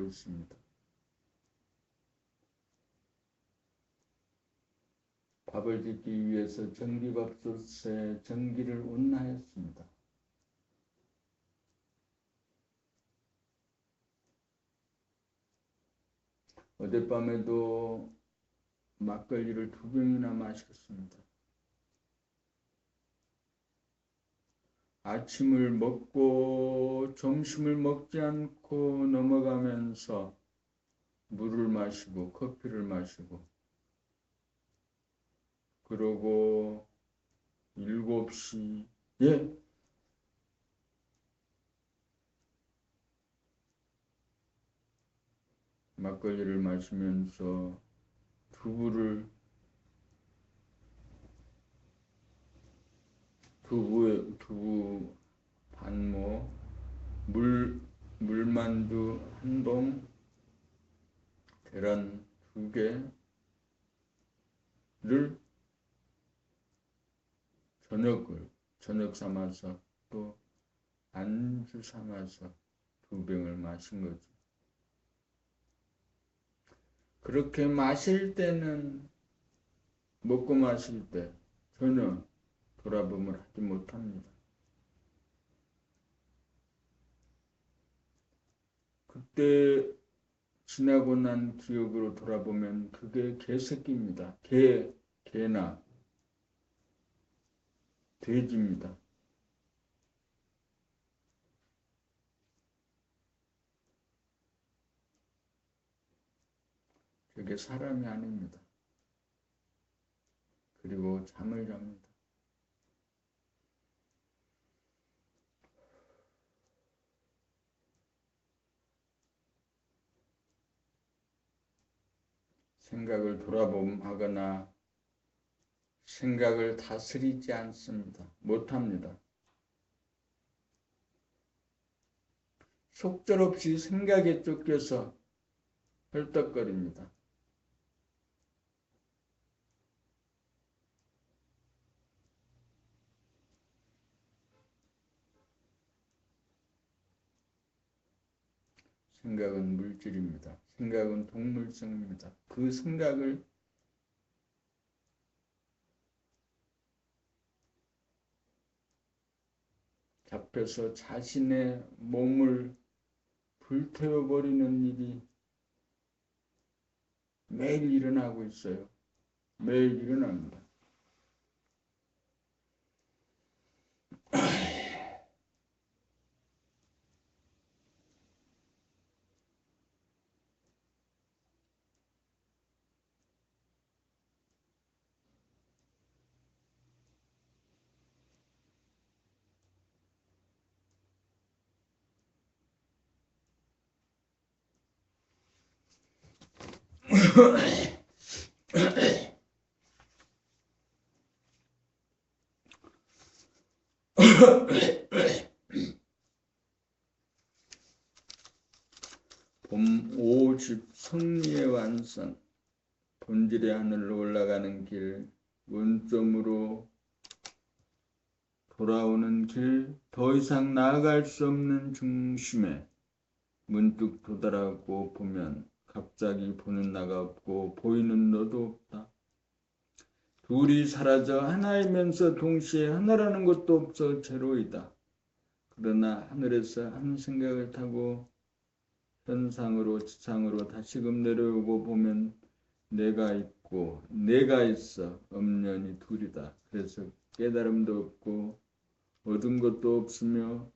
있습니다. 밥을 짓기 위해서 전기밥솥에 전기를 운하였습니다. 어젯밤에도 막걸리를 2병이나 마셨습니다. 아침을 먹고 점심을 먹지 않고 넘어가면서 물을 마시고 커피를 마시고, 그러고 7시에 막걸리를 마시면서 두부 반모, 물만두 1봉, 계란 2개를 저녁 삼아서 또 안주 삼아서 2병을 마신 거죠. 그렇게 먹고 마실 때 전혀 돌아봄을 하지 못합니다. 그때 지나고 난 기억으로 돌아보면 그게 개새끼입니다. 개나 돼지입니다. 그게 사람이 아닙니다. 그리고 잠을 잡니다. 생각을 돌아봄하거나 생각을 다스리지 않습니다. 못합니다. 속절없이 생각에 쫓겨서 헐떡거립니다. 생각은 물질입니다. 생각은 동물성입니다. 그 생각을 잡혀서 자신의 몸을 불태워버리는 일이 매일 일어나고 있어요. 매일 일어납니다. 봄 5집 성리의 완성, 본질의 하늘로 올라가는 길, 원점으로 돌아오는 길, 더 이상 나아갈 수 없는 중심에 문득 도달하고 보면 갑자기 보는 나가 없고 보이는 너도 없다. 둘이 사라져 하나이면서 동시에 하나라는 것도 없어 제로이다. 그러나 하늘에서 한 생각을 타고 현상으로 지상으로 다시금 내려오고 보면 내가 있고 내가 있어 엄연히 둘이다. 그래서 깨달음도 없고 얻은 것도 없으며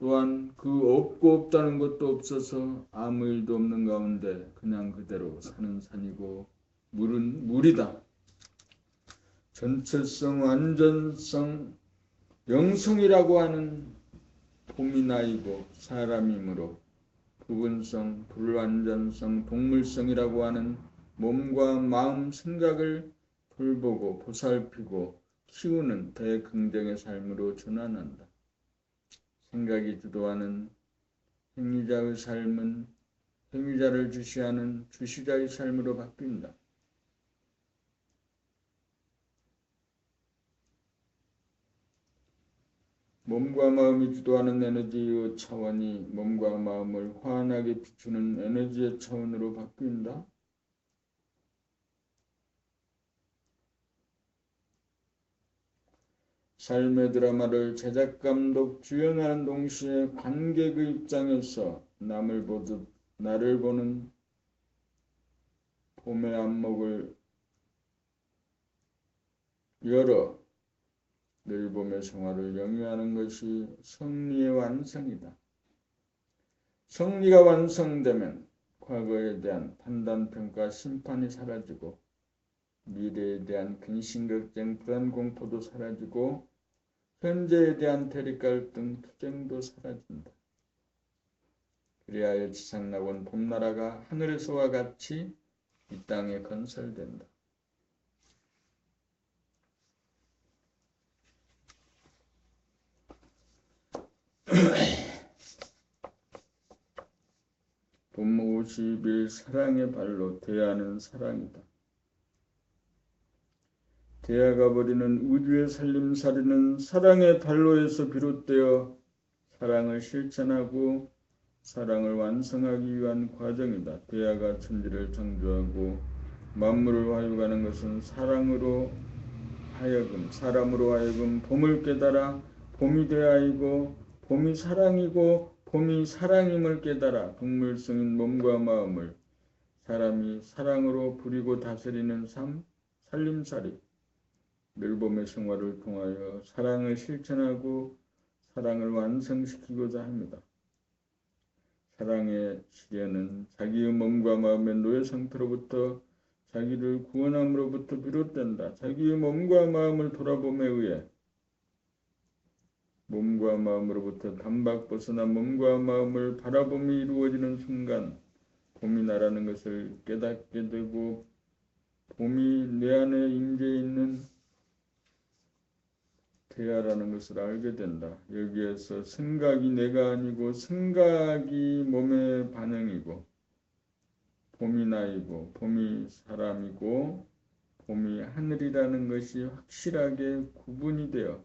또한 그 없고 없다는 것도 없어서 아무 일도 없는 가운데 그냥 그대로 산은 산이고 물은 물이다. 전체성, 완전성, 영성이라고 하는 봄이 나이고 사람이므로 부분성, 불완전성, 동물성이라고 하는 몸과 마음, 생각을 돌보고 보살피고 키우는 대긍정의 삶으로 전환한다. 생각이 주도하는 행위자의 삶은 행위자를 주시하는 주시자의 삶으로 바뀐다. 몸과 마음이 주도하는 에너지의 차원이 몸과 마음을 환하게 비추는 에너지의 차원으로 바뀐다. 삶의 드라마를 제작, 감독, 주연하는 동시에 관객의 입장에서 남을 보듯 나를 보는 봄의 안목을 열어 늘 봄의 생활을 영위하는 것이 성리의 완성이다. 성리가 완성되면 과거에 대한 판단평가, 심판이 사라지고 미래에 대한 근심걱정, 불안공포도 사라지고 현재에 대한 대립갈등, 투쟁도 사라진다. 그리하여 지상낙원 봄나라가 하늘에서와 같이 이 땅에 건설된다. 봄 50일 사랑의 발로 대하는 사랑이다. 대하가 버리는 우주의 살림살이는 사랑의 발로에서 비롯되어 사랑을 실천하고 사랑을 완성하기 위한 과정이다. 대하가 천지를 창조하고 만물을 화육하는 것은 사람으로 하여금 봄을 깨달아 봄이 대하이고 봄이 사랑이고 봄이 사랑임을 깨달아 동물성인 몸과 마음을 사람이 사랑으로 부리고 다스리는 삶, 살림살이 늘 봄의 생활을 통하여 사랑을 실천하고 사랑을 완성시키고자 합니다. 사랑의 시련은 자기의 몸과 마음의 노예 상태로부터 자기를 구원함으로부터 비롯된다. 자기의 몸과 마음을 돌아봄에 의해 몸과 마음으로부터 단박 벗어난 몸과 마음을 바라봄이 이루어지는 순간 봄이 나라는 것을 깨닫게 되고 봄이 내 안에 임재 있는 대하라는 것을 알게 된다. 여기에서 생각이 내가 아니고 생각이 몸의 반응이고 봄이 나이고 봄이 사람이고 봄이 하늘이라는 것이 확실하게 구분이 되어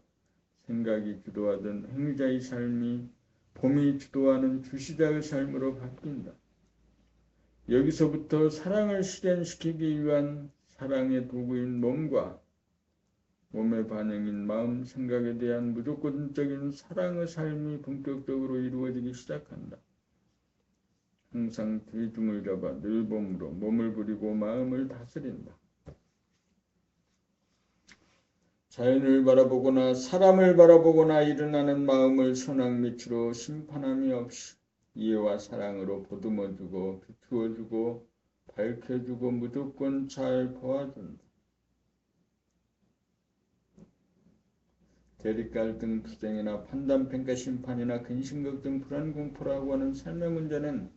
생각이 주도하던 행위자의 삶이 봄이 주도하는 주시자의 삶으로 바뀐다. 여기서부터 사랑을 실현시키기 위한 사랑의 도구인 몸과 몸의 반응인 마음, 생각에 대한 무조건적인 사랑의 삶이 본격적으로 이루어지기 시작한다. 항상 대중을 잡아 늘 봄으로 몸을 부리고 마음을 다스린다. 자연을 바라보거나 사람을 바라보거나 일어나는 마음을 선악 밑으로 심판함이 없이 이해와 사랑으로 보듬어주고 비추어주고 밝혀주고 무조건 잘 보아준다. 대립갈등, 투쟁이나 판단평가, 심판이나 근심걱정, 불안공포라고 하는 삶의 문제는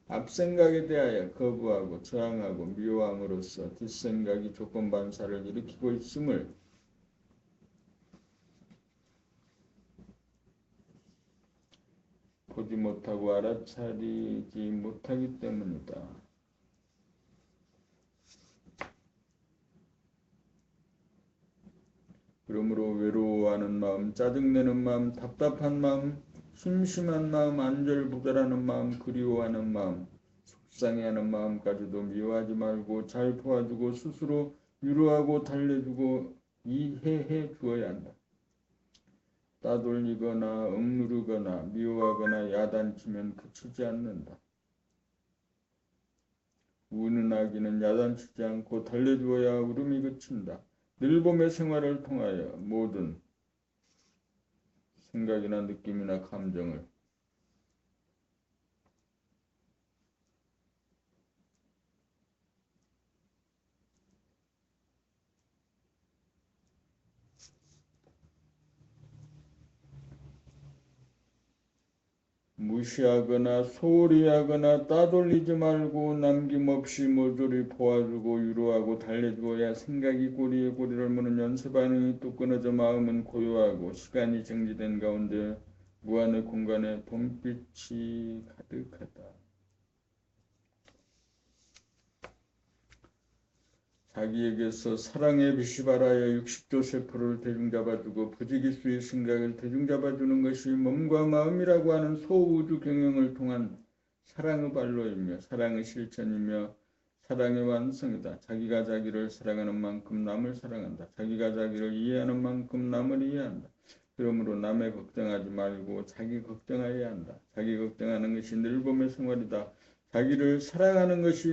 앞생각에 대하여 거부하고 저항하고 미워함으로써 뒷생각이 조건반사를 일으키고 있음을 보지 못하고 알아차리지 못하기 때문이다. 그러므로 외로워하는 마음, 짜증내는 마음, 답답한 마음, 심심한 마음, 안절부절하는 마음, 그리워하는 마음, 속상해하는 마음까지도 미워하지 말고 잘 도와주고 스스로 위로하고 달래주고 이해해 주어야 한다. 따돌리거나 억누르거나 미워하거나 야단치면 그치지 않는다. 우는 아기는 야단치지 않고 달래주어야 울음이 그친다. 늘 봄의 생활을 통하여 모든 생각이나 느낌이나 감정을 무시하거나 소홀히 하거나 따돌리지 말고 남김없이 모조리 보아주고 위로하고 달래주어야 생각이 꼬리에 꼬리를 무는 연쇄 반응이 또 끊어져 마음은 고요하고 시간이 정지된 가운데 무한의 공간에 봄빛이 가득하다. 자기에게서 사랑의 빛이 발하여 60조 세포를 대중잡아주고 부지기수의 생각을 대중잡아주는 것이 몸과 마음이라고 하는 소우주 경영을 통한 사랑의 발로이며 사랑의 실천이며 사랑의 완성이다. 자기가 자기를 사랑하는 만큼 남을 사랑한다. 자기가 자기를 이해하는 만큼 남을 이해한다. 그러므로 남의 걱정하지 말고 자기 걱정해야 한다. 자기 걱정하는 것이 늘봄의 생활이다. 자기를 사랑하는 것이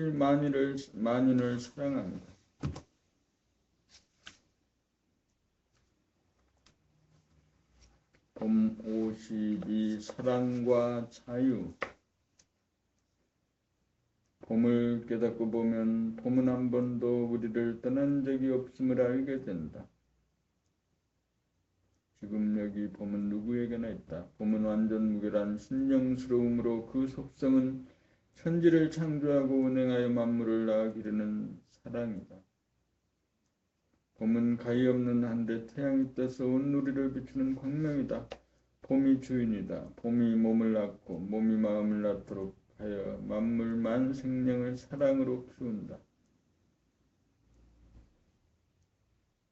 만인을 사랑합니다. 봄 52 사랑과 자유. 봄을 깨닫고 보면 봄은 한 번도 우리를 떠난 적이 없음을 알게 된다. 지금 여기 봄은 누구에게나 있다. 봄은 완전 무결한 신령스러움으로 그 속성은 천지를 창조하고 운행하여 만물을 낳아 기르는 사랑이다. 봄은 가히 없는 한데 태양이 떠서 온 누리를 비추는 광명이다. 봄이 주인이다. 봄이 몸을 낳고 몸이 마음을 낳도록 하여 만물 만생령을 사랑으로 키운다.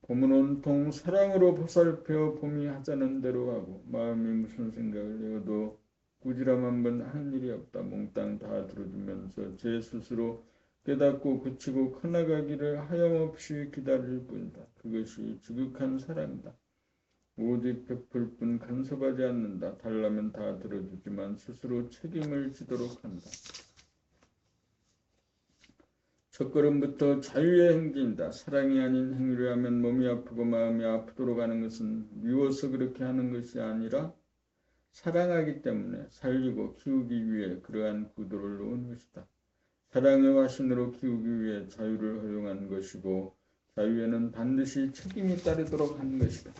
봄은 온통 사랑으로 보살펴 봄이 하자는 대로 하고 마음이 무슨 생각을 내어도 꾸지람 한 번 한 일이 없다. 몽땅 다 들어주면서 제 스스로 깨닫고 그치고 커나가기를 하염없이 기다릴 뿐이다. 그것이 지극한 사랑이다. 오직 베풀 뿐 간섭하지 않는다. 달라면 다 들어주지만 스스로 책임을 지도록 한다. 첫걸음부터 자유의 행진이다. 사랑이 아닌 행위를 하면 몸이 아프고 마음이 아프도록 하는 것은 미워서 그렇게 하는 것이 아니라 사랑하기 때문에 살리고 키우기 위해 그러한 구도를 놓은 것이다. 사랑의 화신으로 키우기 위해 자유를 허용한 것이고 자유에는 반드시 책임이 따르도록 한 것이다.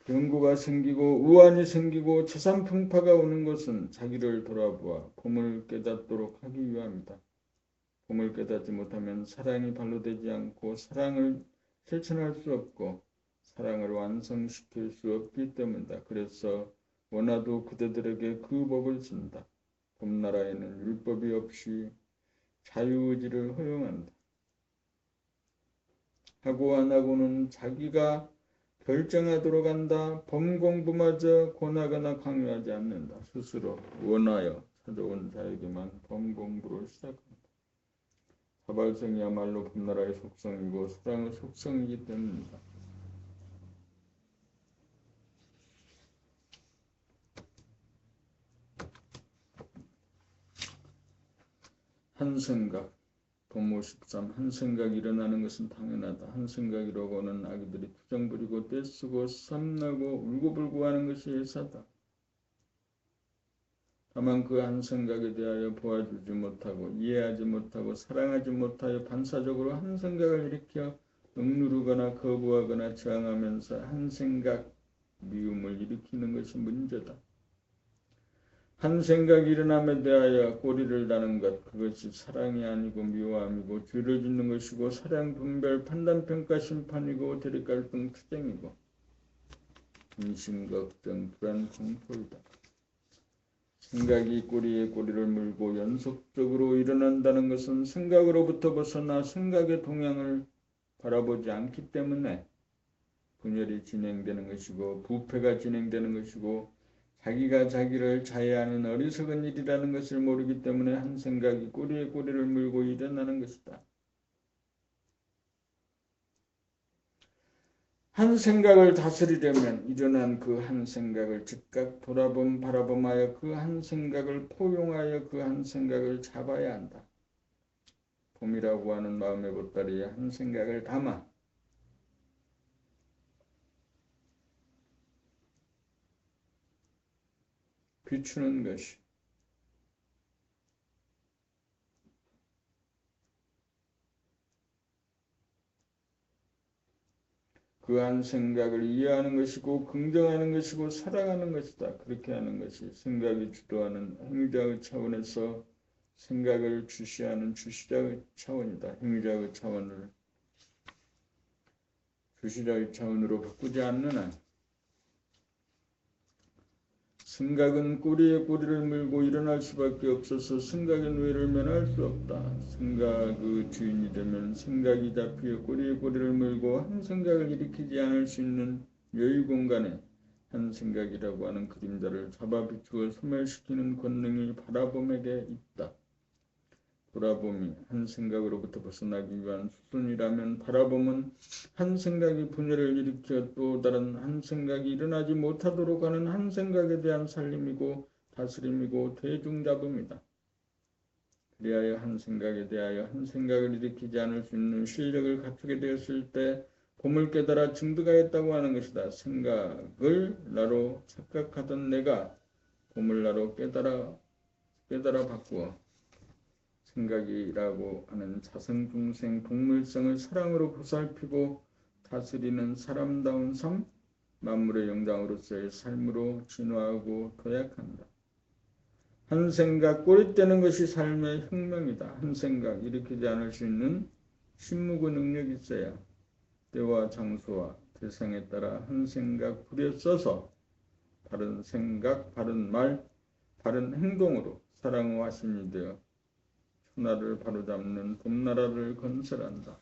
병고가 생기고 우환이 생기고 재산 풍파가 오는 것은 자기를 돌아보아 봄을 깨닫도록 하기 위함이다. 봄을 깨닫지 못하면 사랑이 발로되지 않고 사랑을 실천할 수 없고 사랑을 완성시킬 수 없기 때문이다. 그래서 원하도 그대들에게 그 법을 쓴다. 봄나라에는 율법이 없이 자유의지를 허용한다. 하고 안 하고는 자기가 결정하도록 한다. 봄 공부마저 권하거나 강요하지 않는다. 스스로 원하여 찾아온 자에게만 봄 공부를 시작한다. 사발성이야말로 봄나라의 속성이고 사랑의 속성이기 때문이다. 한 생각, 봄 53, 한 생각이 일어나는 것은 당연하다. 한 생각이라고 하는 아기들이 투정 부리고 떼쓰고 쌈나고 울고불고 하는 것이 예사다. 다만 그 한 생각에 대하여 보아주지 못하고 이해하지 못하고 사랑하지 못하여 반사적으로 한 생각을 일으켜 억누르거나 거부하거나 저항하면서 한 생각 미움을 일으키는 것이 문제다. 한 생각이 일어남에 대하여 꼬리를 다는 것, 그것이 사랑이 아니고 미워함이고 죄를 짓는 것이고 사랑 분별 판단평가 심판이고 대립갈등 투쟁이고 근심 걱정 불안 공포이다. 생각이 꼬리에 꼬리를 물고 연속적으로 일어난다는 것은 생각으로부터 벗어나 생각의 동향을 바라보지 않기 때문에 분열이 진행되는 것이고 부패가 진행되는 것이고 자기가 자기를 자해하는 어리석은 일이라는 것을 모르기 때문에 한 생각이 꼬리에 꼬리를 물고 일어나는 것이다. 한 생각을 다스리려면 일어난 그 한 생각을 즉각 바라봄하여 그 한 생각을 포용하여 그 한 생각을 잡아야 한다. 봄이라고 하는 마음의 보따리에 한 생각을 담아 비추는 것이 그 한 생각을 이해하는 것이고 긍정하는 것이고 사랑하는 것이다. 그렇게 하는 것이 생각이 주도하는 행위자의 차원에서 생각을 주시하는 주시자의 차원이다. 행위자의 차원을 주시자의 차원으로 바꾸지 않는 한 생각은 꼬리에 꼬리를 물고 일어날 수밖에 없어서 생각의 노예를 면할 수 없다. 생각의 주인이 되면 생각이 잡히어 꼬리에 꼬리를 물고 한 생각을 일으키지 않을 수 있는 여유 공간에 한 생각이라고 하는 그림자를 잡아 비추어 소멸시키는 권능이 바라봄에게 있다. 돌아봄이 한 생각으로부터 벗어나기 위한 수순이라면 바라봄은 한 생각이 분열을 일으켜 또 다른 한 생각이 일어나지 못하도록 하는 한 생각에 대한 살림이고 다스림이고 대중잡음이다. 그리하여 한 생각에 대하여 한 생각을 일으키지 않을 수 있는 실력을 갖추게 되었을 때 봄을 깨달아 증득하였다고 하는 것이다. 생각을 나로 착각하던 내가 봄을 나로 깨달아 바꾸어 생각이라고 하는 자성중생 동물성을 사랑으로 보살피고 다스리는 사람다운 삶, 만물의 영장으로서의 삶으로 진화하고 도약한다. 한 생각 꼬리떼는 것이 삶의 혁명이다. 한 생각 일으키지 않을 수 있는 신무구 능력이 있어야 때와 장소와 대상에 따라 한 생각 부려 써서 바른 생각, 바른 말, 바른 행동으로 사랑의 화신이 되어 천하를 바로잡는 봄나라를 건설한다.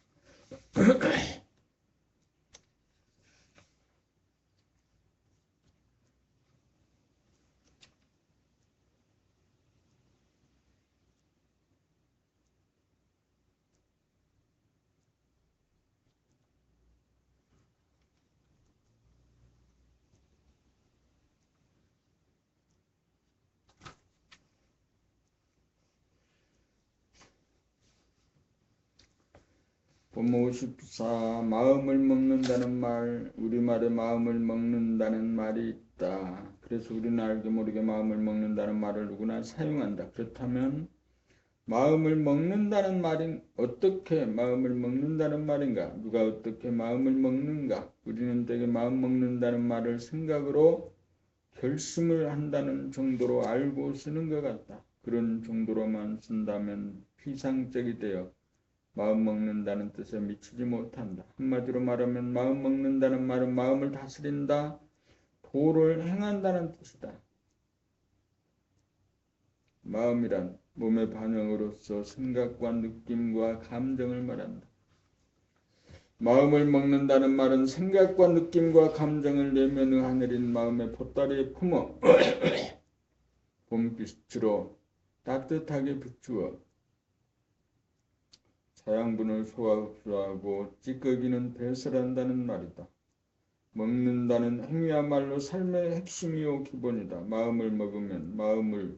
봄 54. 마음을 먹는다는 말, 우리말에 마음을 먹는다는 말이 있다. 그래서 우리는 알게 모르게 마음을 먹는다는 말을 누구나 사용한다. 그렇다면 마음을 먹는다는 말인 어떻게 마음을 먹는다는 말인가? 누가 어떻게 마음을 먹는가? 우리는 되게 마음 먹는다는 말을 생각으로 결심을 한다는 정도로 알고 쓰는 것 같다. 그런 정도로만 쓴다면 피상적이 되어 마음 먹는다는 뜻에 미치지 못한다. 한마디로 말하면 마음 먹는다는 말은 마음을 다스린다, 도를 행한다는 뜻이다. 마음이란 몸의 반응으로서 생각과 느낌과 감정을 말한다. 마음을 먹는다는 말은 생각과 느낌과 감정을 내면의 하늘인 마음의 보따리에 품어 봄빛으로 따뜻하게 비추어 사양분을 소화 흡수하고 찌꺼기는 배설한다는 말이다. 먹는다는 행위야말로 삶의 핵심이요 기본이다. 마음을 먹으면 마음을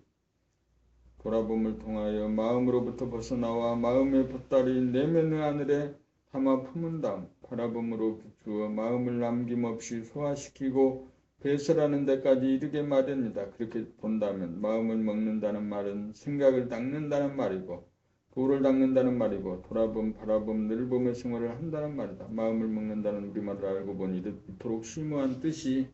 돌아봄을 통하여 마음으로부터 벗어나와 마음의 보따리 내면의 하늘에 담아 품은 다음 바라봄으로 비추어 마음을 남김없이 소화시키고 배설하는 데까지 이르게 마련이다. 그렇게 본다면 마음을 먹는다는 말은 생각을 닦는다는 말이고 도를 닦는다는 말이고 돌아봄, 바라봄, 늘봄의 생활을 한다는 말이다. 마음을 먹는다는 우리말을 알고 보니 이토록 심오한 뜻이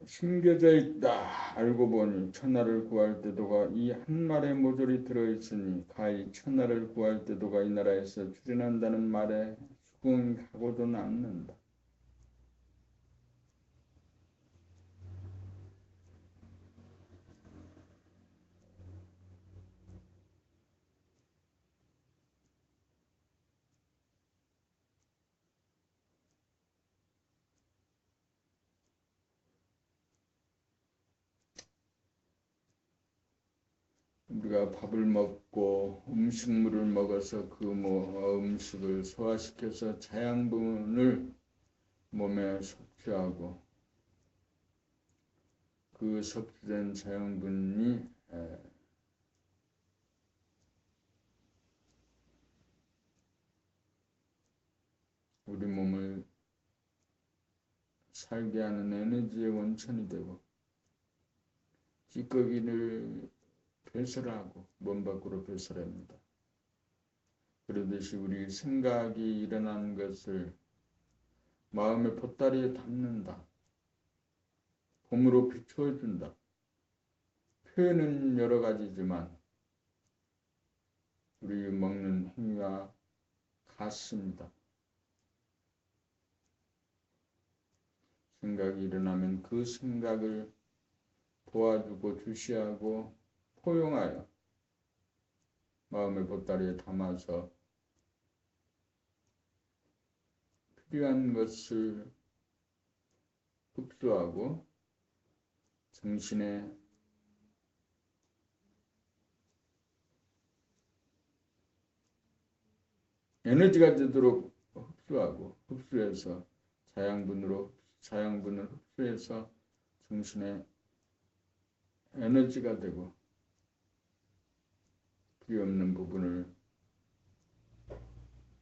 숨겨져 있다. 알고 보니 천하를 구할 때도가 이 한 말에 모조리 들어있으니 가히 천하를 구할 때도가 이 나라에서 출현한다는 말에 수긍이 가고도 남는다. 우리가 밥을 먹고 음식물을 먹어서 그 음식을 소화시켜서 자양분을 몸에 섭취하고 그 섭취된 자양분이 우리 몸을 살게 하는 에너지의 원천이 되고 찌꺼기를 배설하고 몸 밖으로 배설합니다. 그러듯이 우리 생각이 일어나는 것을 마음의 보따리에 담는다. 봄으로 비추어준다. 표현은 여러 가지지만 우리 먹는 행위와 같습니다. 생각이 일어나면 그 생각을 도와주고 주시하고 포용하여 마음의 보따리에 담아서 필요한 것을 흡수하고 정신의 에너지가 되도록 흡수해서 자양분을 흡수해서 정신의 에너지가 되고 필요 없는 부분을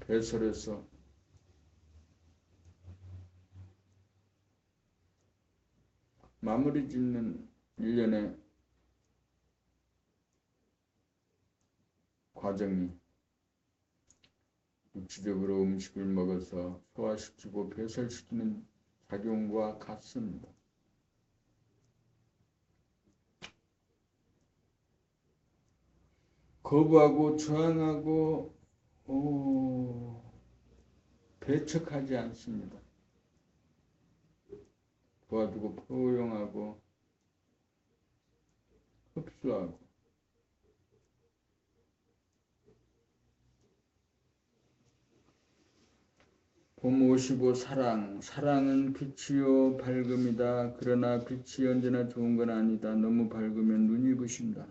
배설해서 마무리 짓는 일련의 과정이 육체적으로 음식을 먹어서 소화시키고 배설시키는 작용과 같습니다. 거부하고 저항하고 배척하지 않습니다. 도와주고 포용하고 흡수하고 봄 55 사랑은 빛이요 밝음이다. 그러나 빛이 언제나 좋은 건 아니다. 너무 밝으면 눈이 부신다.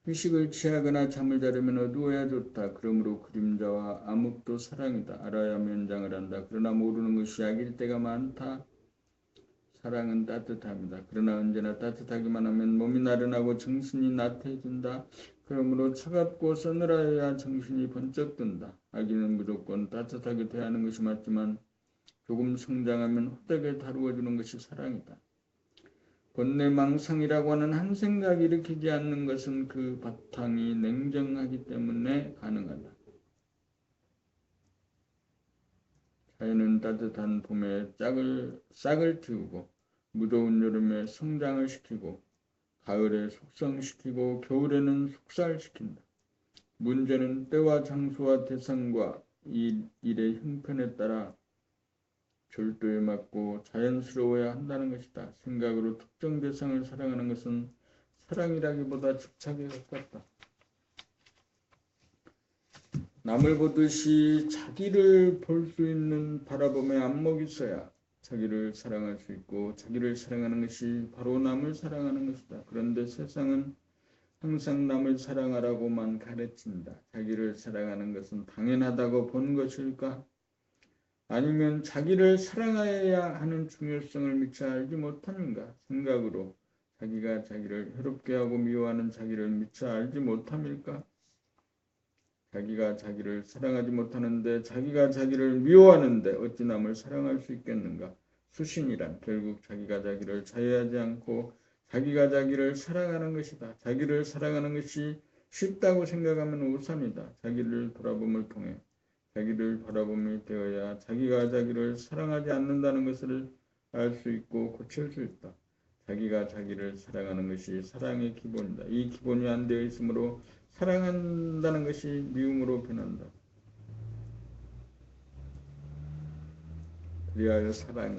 휴식을 취하거나 잠을 자려면 어두워야 좋다. 그러므로 그림자와 암흑도 사랑이다. 알아야 면장을 한다. 그러나 모르는 것이 약일 때가 많다. 사랑은 따뜻합니다. 그러나 언제나 따뜻하기만 하면 몸이 나른하고 정신이 나태해진다. 그러므로 차갑고 서늘하여야 정신이 번쩍 든다. 아기는 무조건 따뜻하게 대하는 것이 맞지만 조금 성장하면 호되게 다루어주는 것이 사랑이다. 번뇌망상이라고 하는 한 생각이 일으키지 않는 것은 그 바탕이 냉정하기 때문에 가능하다. 자연은 따뜻한 봄에 싹을 틔우고 무더운 여름에 성장을 시키고 가을에 숙성시키고 겨울에는 숙살시킨다. 문제는 때와 장소와 대상과 일의 형편에 따라 절도에 맞고 자연스러워야 한다는 것이다. 생각으로 특정 대상을 사랑하는 것은 사랑이라기보다 집착에 가깝다. 남을 보듯이 자기를 볼 수 있는 바라봄의 안목이 있어야 자기를 사랑할 수 있고 자기를 사랑하는 것이 바로 남을 사랑하는 것이다. 그런데 세상은 항상 남을 사랑하라고만 가르친다. 자기를 사랑하는 것은 당연하다고 본 것일까? 아니면 자기를 사랑해야 하는 중요성을 미처 알지 못함인가? 생각으로 자기가 자기를 해롭게 하고 미워하는 자기를 미처 알지 못함일까? 자기가 자기를 사랑하지 못하는데 자기가 자기를 미워하는데 어찌 남을 사랑할 수 있겠는가? 수신이란 결국 자기가 자기를 자해하지 않고 자기가 자기를 사랑하는 것이다. 자기를 사랑하는 것이 쉽다고 생각하면 오산이다. 자기를 돌아봄을 통해 자기를 바라봄이 되어야 자기가 자기를 사랑하지 않는다는 것을 알 수 있고 고칠 수 있다. 자기가 자기를 사랑하는 것이 사랑의 기본이다. 이 기본이 안 되어 있으므로 사랑한다는 것이 미움으로 변한다. 그리하여 사랑은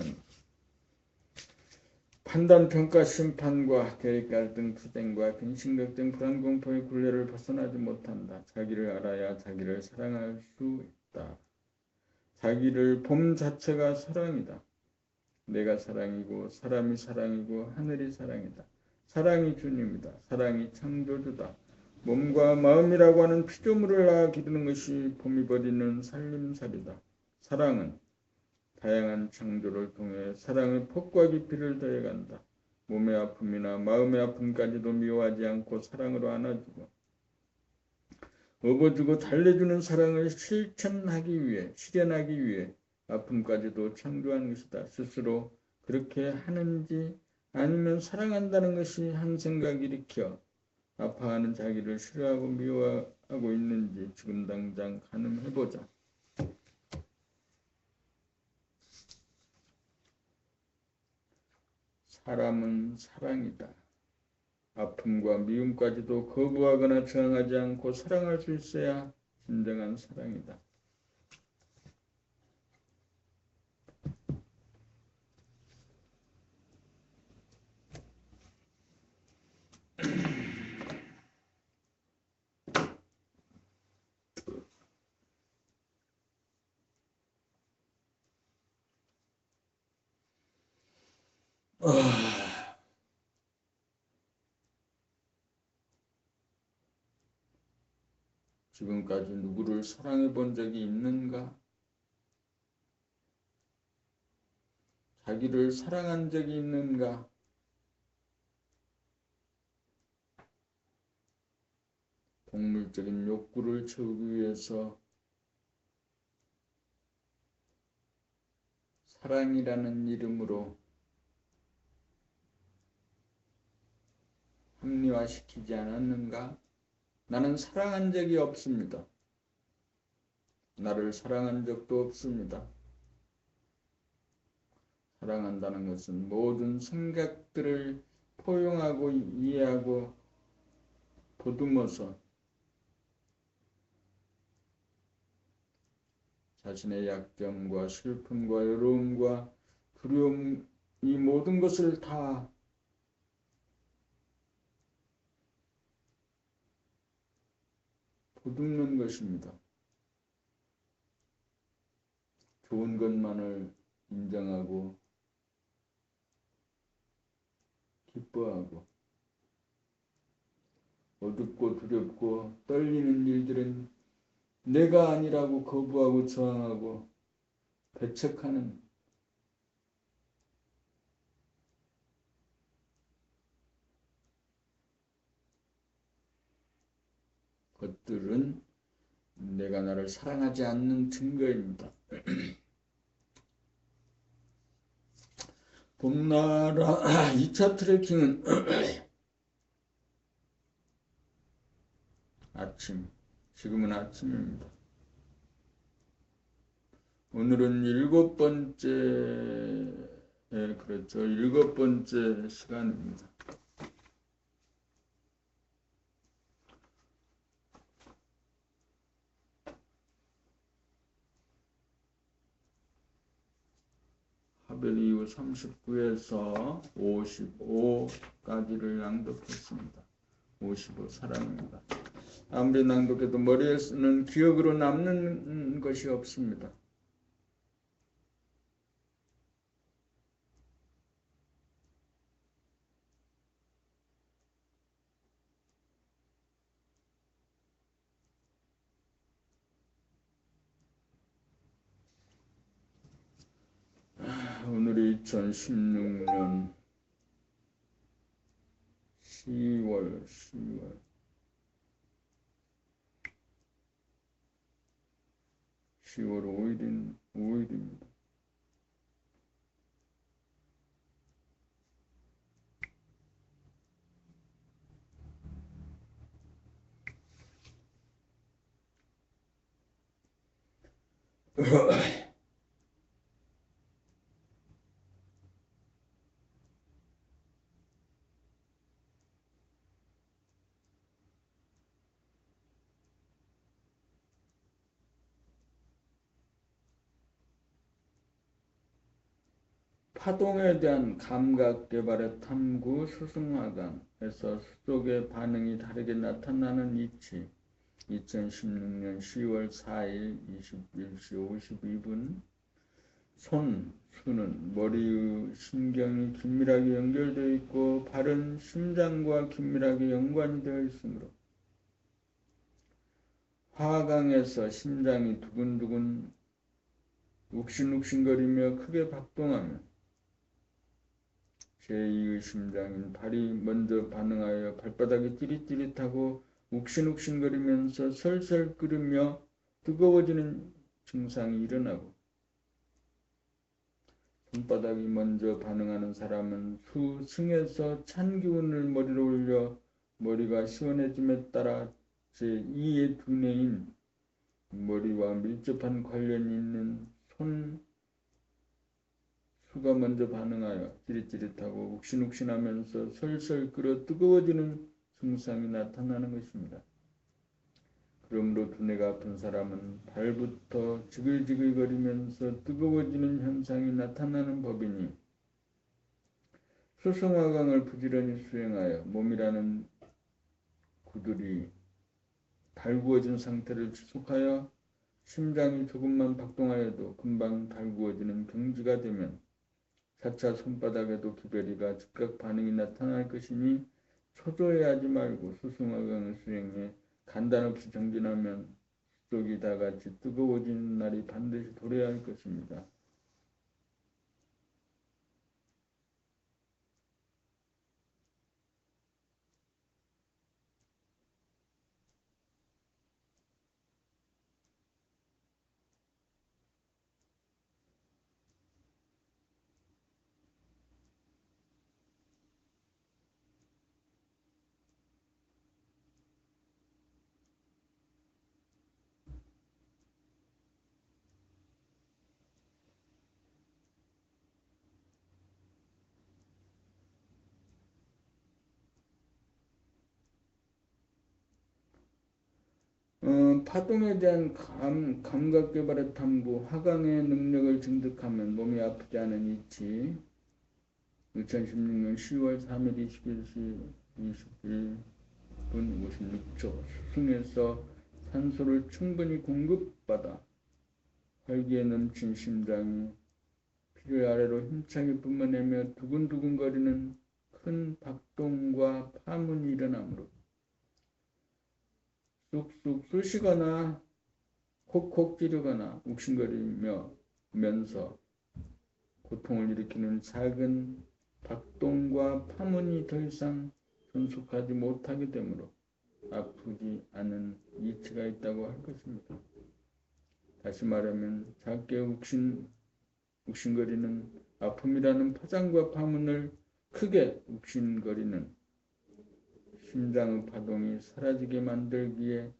판단, 평가, 심판과 대립, 갈등, 투쟁과 근심, 걱정, 불안, 공포의 굴레를 벗어나지 못한다. 자기를 알아야 자기를 사랑할 수 있다. 자기를 봄 자체가 사랑이다. 내가 사랑이고 사람이 사랑이고 하늘이 사랑이다. 사랑이 주님이다. 사랑이 창조주다. 몸과 마음이라고 하는 피조물을 낳아 기르는 것이 봄이 버리는 살림살이다. 사랑은 다양한 창조를 통해 사랑의 폭과 깊이를 더해간다. 몸의 아픔이나 마음의 아픔까지도 미워하지 않고 사랑으로 안아주고 업어주고 달래주는 사랑을 실천하기 위해 실현하기 위해 아픔까지도 창조한 것이다. 스스로 그렇게 하는지 아니면 사랑한다는 것이 한 생각 일으켜 아파하는 자기를 싫어하고 미워하고 있는지 지금 당장 가늠해보자. 사람은 사랑이다. 아픔과 미움까지도 거부하거나 저항하지 않고 사랑할 수 있어야 진정한 사랑이다. 지금까지 누구를 사랑해 본 적이 있는가? 자기를 사랑한 적이 있는가? 동물적인 욕구를 채우기 위해서 사랑이라는 이름으로 합리화시키지 않았는가? 나는 사랑한 적이 없습니다. 나를 사랑한 적도 없습니다. 사랑한다는 것은 모든 생각들을 포용하고 이해하고 보듬어서 자신의 약점과 슬픔과 외로움과 두려움, 이 모든 것을 다 보듬는 것입니다. 좋은 것만을 인정하고 기뻐하고 어둡고 두렵고 떨리는 일들은 내가 아니라고 거부하고 저항하고 배척하는 것들은 내가 나를 사랑하지 않는 증거입니다. 봄나라 2차 트레킹은 아침, 지금은 아침입니다. 오늘은 7번째, 그렇죠. 7번째 시간입니다. 하벨 이후 39에서 55까지를 낭독했습니다. 55 사랑입니다. 아무리 낭독해도 머리에는 기억으로 남는 것이 없습니다. 오늘이 2016년 10월 5일입니다. 파동에 대한 감각 개발의 탐구 수승화강에서 수족의 반응이 다르게 나타나는 이치 2016년 10월 4일 21시 52분 수는 머리의 신경이 긴밀하게 연결되어 있고 발은 심장과 긴밀하게 연관이 되어 있으므로 화강에서 심장이 두근두근 욱신욱신거리며 크게 박동하며 제2의 심장인 발이 먼저 반응하여 발바닥이 찌릿찌릿하고 욱신욱신거리면서 설설 끓으며 뜨거워지는 증상이 일어나고 손바닥이 먼저 반응하는 사람은 수승에서 찬 기운을 머리로 올려 머리가 시원해짐에 따라 제2의 두뇌인 머리와 밀접한 관련이 있는 수가 먼저 반응하여 찌릿찌릿하고 욱신욱신하면서 설설 끓어 뜨거워지는 증상이 나타나는 것입니다. 그러므로 두뇌가 아픈 사람은 발부터 지글지글거리면서 뜨거워지는 현상이 나타나는 법이니 수승화강을 부지런히 수행하여 몸이라는 구들이 달구어진 상태를 지속하여 심장이 조금만 박동하여도 금방 달구어지는 경지가 되면 4차 손바닥에도 기별이가 즉각 반응이 나타날 것이니 초조해하지 말고 수승화강을 수행해 간단없이 정진하면 수족이 다같이 뜨거워지는 날이 반드시 도래야 할 것입니다. 파동에 대한 감각 개발의 탐구, 하강의 능력을 증득하면 몸이 아프지 않은 이치. 2016년 10월 3일 21시 21분 56초. 수승에서 산소를 충분히 공급받아 활기에 넘친 심장이 피를 아래로 힘차게 뿜어내며 두근두근거리는 큰 박동과 파문이 일어나므로 쑥쑥 쑤시거나 콕콕 찌르거나 욱신거리면서 고통을 일으키는 작은 박동과 파문이 더 이상 존속하지 못하게 되므로 아프지 않은 이치가 있다고 할 것입니다. 다시 말하면 작게 욱신거리는 아픔이라는 파장과 파문을 크게 욱신거리는 심장의 파동이 사라지게 만들기에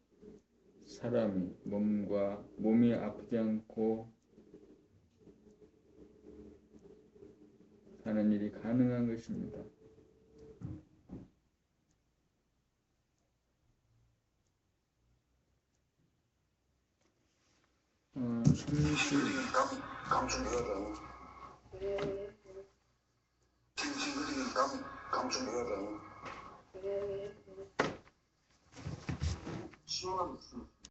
몸이 아프지 않고 사는 일이 가능한 것입니다. 감춘되거든. 징징거리는 감춘되거든. 시원하겠어.